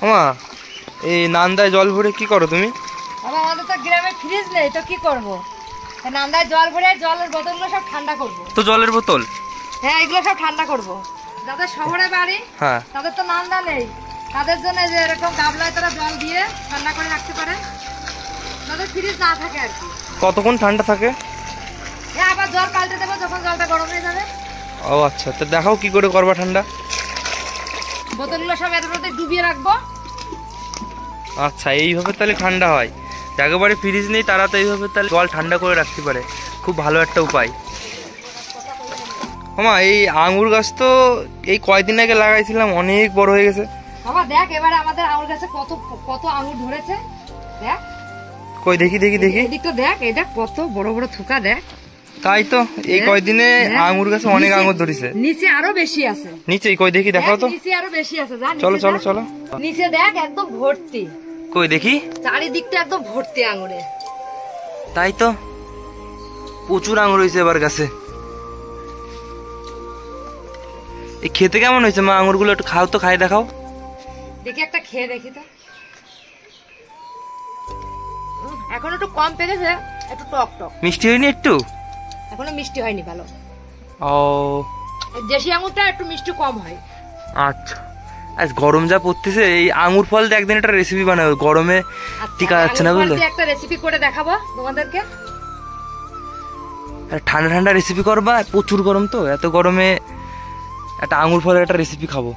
মামা এই নান্দায় জল ভরে কি করো তুমি? বাবা আমাদের তো গ্রামে ফ্রিজ নেই, তো কি করব? নান্দায় জল ভরে জলের বোতলগুলো সব ঠান্ডা করব। তো জলের বোতল? হ্যাঁ, এগুলো সব ঠান্ডা করব। যাদের শহরে বাড়ি হ্যাঁ তাদের তো নান্দা নেই, তাদের জন্য যে এরকম গামলায় তারা জল দিয়ে ঠান্ডা করে রাখতে পারে, তাদের ফ্রিজ না থাকে আর কি। কতক্ষণ ঠান্ডা থাকে? হ্যাঁ, আবার জল পাল্টে দেবো যখন জলটা গরম হয়ে যাবে। ও আচ্ছা, তো দেখাও কি করে করবা ঠান্ডা। বোতলগুলো সব এর মধ্যে ডুবিয়ে রাখবো। আচ্ছা, এইভাবে তাহলে ঠান্ডা হয়। যাকে বাড়ি ফ্রিজ নেই তারা তো এইভাবে তাহলে জল ঠান্ডা করে রাখতে পারে, খুব ভালো একটা উপায়। মামা এই আঙ্গুর গাছ তো এই কয়দিন আগে লাগাইছিলাম, অনেক বড় হয়ে গেছে। বাবা দেখ এবারে আমাদের আঙ্গুর গাছে কত কত আঙ্গুর ধরেছে, দেখ। কই দেখি দেখি দেখি। এদিকটা দেখ, এটা কত বড় বড় থোকা, দেখ। তাই তো, এই কয়দিনে আঙ্গুর গাছে অনেক আঙ্গুর ধরেছে। নিচে আরো বেশি আছে। নিচে কই দেখি, দেখাও তো। নিচে আরো বেশি আছে, যা। চলো চলো চলো। নিচে দেখ একদম ভর্তি। কই দেখি। চারিদিকটা একদম ভর্তি আঙ্গুরে। তাই তো, প্রচুর আঙ্গুর হয়েছে এবার গাছে। এই খেতে কেমন হয়েছে মা আঙ্গুরগুলো? একটু খাও তো, খাই দেখাও দেখি, একটা খেয়ে দেখি তো। এখন একটু কম পেকেছে, একটু টক টক। মিষ্টি হয়নি একটু? এখনো মিষ্টি হয়নি ভালো। ও, দেশি আঙ্গুরটা একটু মিষ্টি কম হয়। আচ্ছা, আজ গরম যা পড়তেছে, এই আঙ্গুর ফল দিয়ে একদিন একটা রেসিপি বানাবো, গরমে টিকা যাচ্ছে না বুঝলে। একটা রেসিপি করে দেখাবো তোমাদেরকে। ঠান্ডা ঠান্ডা রেসিপি করবা, প্রচুর গরম তো, এত গরমে একটা আঙ্গুর ফলের একটা রেসিপি খাবো।